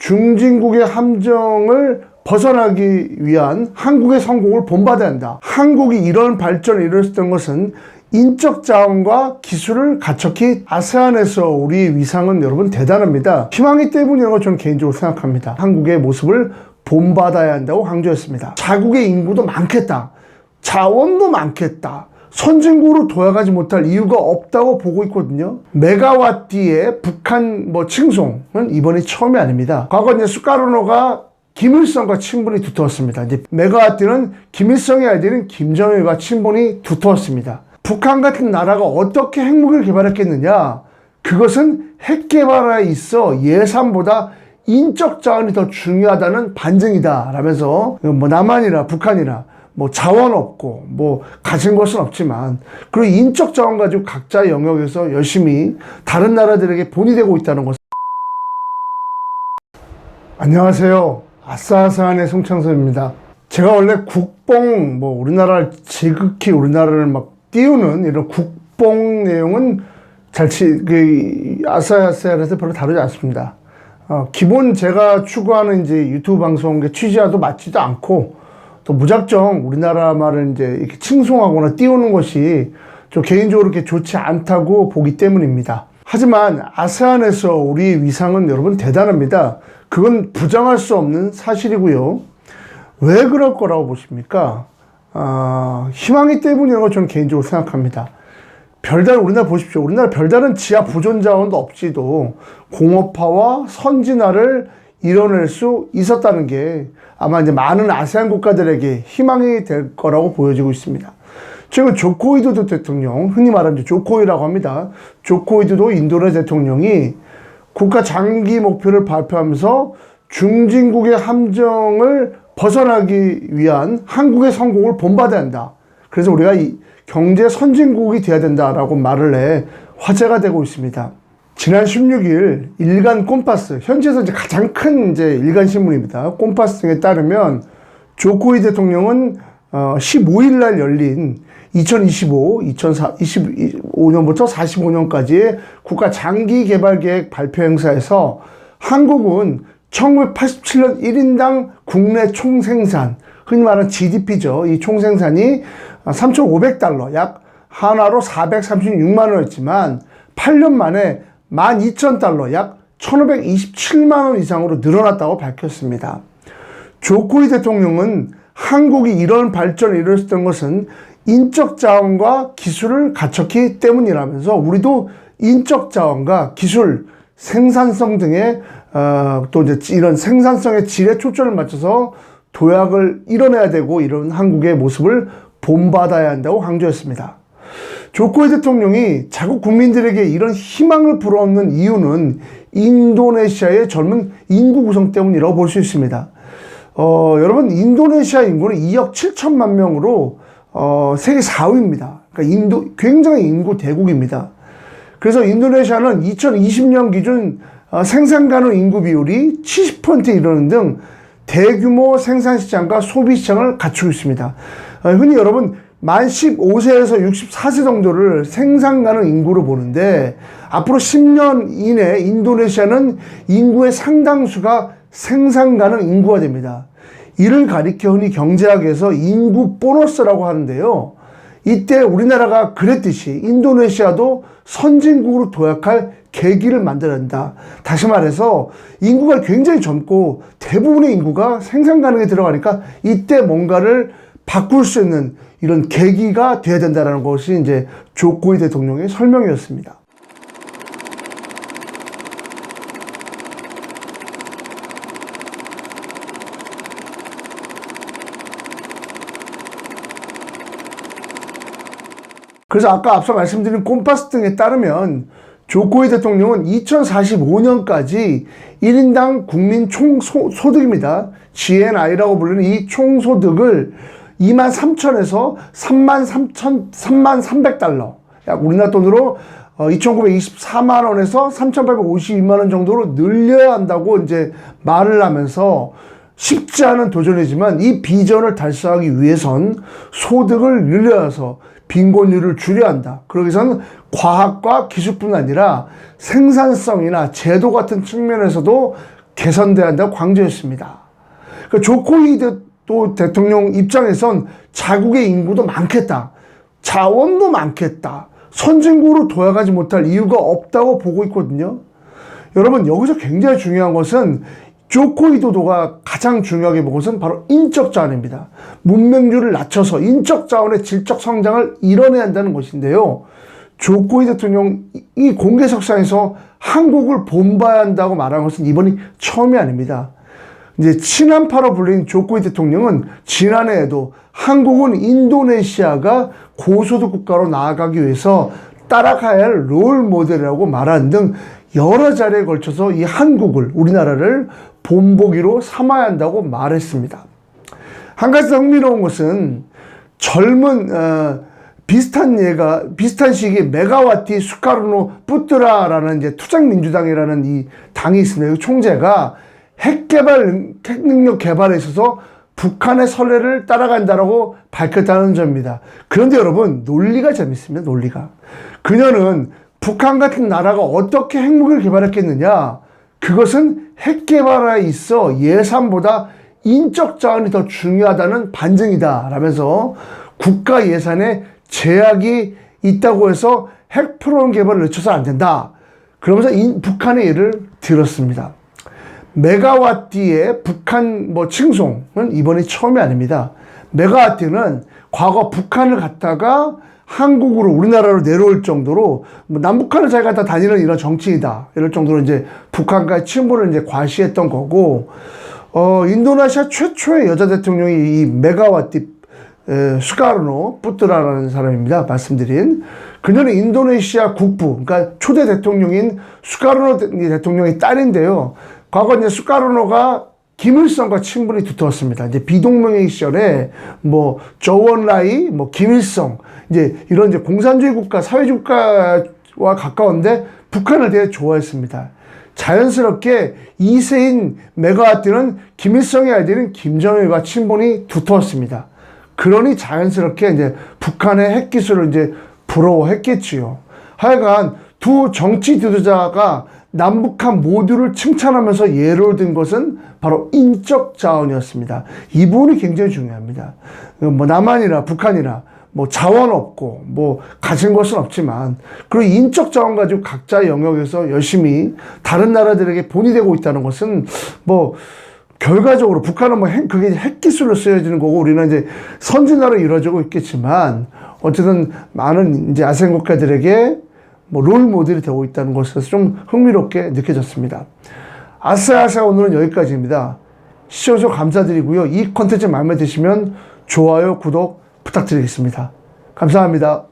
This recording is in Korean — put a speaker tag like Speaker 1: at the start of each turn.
Speaker 1: 중진국의 함정을 벗어나기 위한 한국의 성공을 본받아야 한다. 한국이 이런 발전을 이뤘던 것은 인적 자원과 기술을 갖췄기. 아세안에서 우리의 위상은 여러분 대단합니다. 희망이 때문이라고 저는 개인적으로 생각합니다. 한국의 모습을 본받아야 한다고 강조했습니다. 자국의 인구도 많겠다. 자원도 많겠다. 선진국으로 도약하지 못할 이유가 없다고 보고 있거든요. 메가와띠의 북한 칭송은 이번이 처음이 아닙니다. 과거 이제 수카르노가 김일성과 친분이 두터웠습니다. 이제 메가와띠는 김일성의 아들인 김정일과 친분이 두터웠습니다. 북한 같은 나라가 어떻게 핵무기를 개발했겠느냐? 그것은 핵 개발에 있어 예산보다 인적 자원이 더 중요하다는 반증이다 라면서 남한이나 북한이나 자원 없고 가진 것은 없지만 그리고 인적 자원 가지고 각자 영역에서 열심히 다른 나라들에게 본이 되고 있다는 것. 안녕하세요. 아싸아싸한의 송창섭입니다. 제가 원래 국뽕 우리나라를 지극히 우리나라를 띄우는 이런 국뽕 내용은 아싸아싸에서 별로 다루지 않습니다. 기본 제가 추구하는 이제 유튜브 방송의 취지와도 맞지도 않고 또 무작정 우리나라 말을 이제 이렇게 칭송하거나 띄우는 것이 좀 개인적으로 그렇게 좋지 않다고 보기 때문입니다. 하지만 아세안에서 우리의 위상은 여러분 대단합니다. 그건 부정할 수 없는 사실이고요. 왜 그럴 거라고 보십니까? 희망이 때문이라고 저는 개인적으로 생각합니다. 별다른 우리나라 보십시오. 우리나라 별다른 지하 보존 자원도 없이도 공업화와 선진화를 이뤄낼 수 있었다는 게 아마 이제 많은 아세안 국가들에게 희망이 될 거라고 보여지고 있습니다. 최근 조코 위도도 대통령, 흔히 말하는 조코이라고 합니다. 조코 위도도 인도네시아 대통령이 국가 장기 목표를 발표하면서 중진국의 함정을 벗어나기 위한 한국의 성공을 본받아야 한다. 그래서 우리가 경제 선진국이 돼야 된다라고 말을 해 화제가 되고 있습니다. 지난 16일 일간 꼼파스, 현지에서 이제 가장 큰 일간 신문입니다. 꼼파스 등에 따르면 조코이 대통령은 15일 날 열린 2025년부터 45년까지의 국가 장기 개발 계획 발표 행사에서 한국은 1987년 1인당 국내 총생산, 흔히 말하는 GDP죠. 이 총생산이 3,500달러, 약 한화로 436만 원이었지만 8년 만에 12,000달러, 약 1,527만 원 이상으로 늘어났다고 밝혔습니다. 조코이 대통령은 한국이 이런 발전을 이뤘던 것은 인적 자원과 기술을 갖췄기 때문이라면서 우리도 인적 자원과 기술, 생산성 등의 또 이제 이런 생산성의 질에 초점을 맞춰서 도약을 이뤄내야 되고 이런 한국의 모습을 본받아야 한다고 강조했습니다. 조코이 대통령이 자국 국민들에게 이런 희망을 불어넣는 이유는 인도네시아의 젊은 인구 구성 때문이라고 볼 수 있습니다. 여러분, 인도네시아 인구는 2억 7천만 명으로 세계 4위입니다. 그러니까 굉장히 인구 대국입니다. 그래서 인도네시아는 2020년 기준 생산 가능 인구 비율이 70%에 이르는 등 대규모 생산 시장과 소비 시장을 갖추고 있습니다. 흔히 여러분 만 15세에서 64세 정도를 생산 가능 인구로 보는데 앞으로 10년 이내 인도네시아는 인구의 상당수가 생산 가능 인구가 됩니다. 이를 가리켜 흔히 경제학에서 인구 보너스라고 하는데요. 이때 우리나라가 그랬듯이 인도네시아도 선진국으로 도약할 계기를 만들어야 한다. 다시 말해서 인구가 굉장히 젊고 대부분의 인구가 생산 가능에 들어가니까 이때 뭔가를 바꿀 수 있는 이런 계기가 돼야 된다는 것이 이제 조코이 대통령의 설명이었습니다. 그래서 아까 앞서 말씀드린 꼼파스 등에 따르면 조코이 대통령은 2045년까지 1인당 국민 총소득입니다. GNI라고 불리는 이 총소득을 23,000에서 33,300달러, 약 우리나라 돈으로 2,924만 원에서 3,852만 원 정도로 늘려야 한다고 이제 말을 하면서 쉽지 않은 도전이지만 이 비전을 달성하기 위해선 소득을 늘려서 빈곤율을 줄여야 한다. 그러기 위해서는 과학과 기술뿐 아니라 생산성이나 제도 같은 측면에서도 개선돼야 한다고 강조했습니다. 그러니까 조코 위도도 대통령 입장에선 자국의 인구도 많겠다, 자원도 많겠다, 선진국으로 도약하지 못할 이유가 없다고 보고 있거든요. 여러분, 여기서 굉장히 중요한 것은 조코 위도도가 가장 중요하게 본 것은 바로 인적 자원입니다. 문명률을 낮춰서 인적 자원의 질적 성장을 이뤄내야 한다는 것인데요. 조코 위도 대통령이 공개석상에서 한국을 본받아야 한다고 말한 것은 이번이 처음이 아닙니다. 이제 친한파로 불린 조코 위도 대통령은 지난해에도 한국은 인도네시아가 고소득 국가로 나아가기 위해서 따라가야 할 롤 모델이라고 말하는 등 여러 차례에 걸쳐서 이 한국을, 우리나라를 본보기로 삼아야 한다고 말했습니다. 한 가지 더 흥미로운 것은 젊은 비슷한 시기에 메가와티 수카르노 뿌뜨라라는 이제 투쟁민주당이라는 이 당이 있습니다. 이 총재가 핵 능력 개발에 있어서 북한의 선례를 따라간다라고 밝혔다는 점입니다. 그런데 여러분, 논리가 재밌습니다. 논리가. 그녀는 북한 같은 나라가 어떻게 핵무기를 개발했겠느냐? 그것은 핵 개발에 있어 예산보다 인적 자원이 더 중요하다는 반증이다 라면서 국가 예산에 제약이 있다고 해서 핵 프로그램 개발을 늦춰서 안 된다. 그러면서 북한의 예를 들었습니다. 메가와티의 북한 칭송은 이번이 처음이 아닙니다. 메가와티는 과거 북한을 갔다가 한국으로, 우리나라로 내려올 정도로 남북한을 잘 갖다 다니는 이런 정치이다, 이럴 정도로 이제 북한과의 친분을 이제 과시했던 거고, 인도네시아 최초의 여자 대통령이 이 메가와티 수카르노 뿌뜨라라는 사람입니다. 말씀드린. 그녀는 인도네시아 국부, 그러니까 초대 대통령인 수카르노 대통령의 딸인데요. 과거 이제 수카르노가 김일성과 친분이 두터웠습니다. 이제 비동맹의 시절에 조원라이, 김일성, 이제 이런 이제 공산주의 국가, 사회주의 국가와 가까운데 북한을 되게 좋아했습니다. 자연스럽게 2세인 메가와티는 김일성의 아들인 김정일과 친분이 두터웠습니다. 그러니 자연스럽게 이제 북한의 핵 기술을 이제 부러워했겠지요. 하여간 두 정치 지도자가 남북한 모두를 칭찬하면서 예를 든 것은 바로 인적 자원이었습니다. 이 부분이 굉장히 중요합니다. 남한이나 북한이나 자원 없고 가진 것은 없지만, 그리고 인적 자원 가지고 각자의 영역에서 열심히 다른 나라들에게 본이 되고 있다는 것은 결과적으로 북한은 그게 핵 기술로 쓰여지는 거고, 우리는 이제 선진화로 이루어지고 있겠지만, 어쨌든 많은 이제 아세안 국가들에게 롤 모델이 되고 있다는 것에서 좀 흥미롭게 느껴졌습니다. 아싸아싸 오늘은 여기까지입니다. 시청해주셔서 감사드리고요. 이 컨텐츠 마음에 드시면 좋아요, 구독 부탁드리겠습니다. 감사합니다.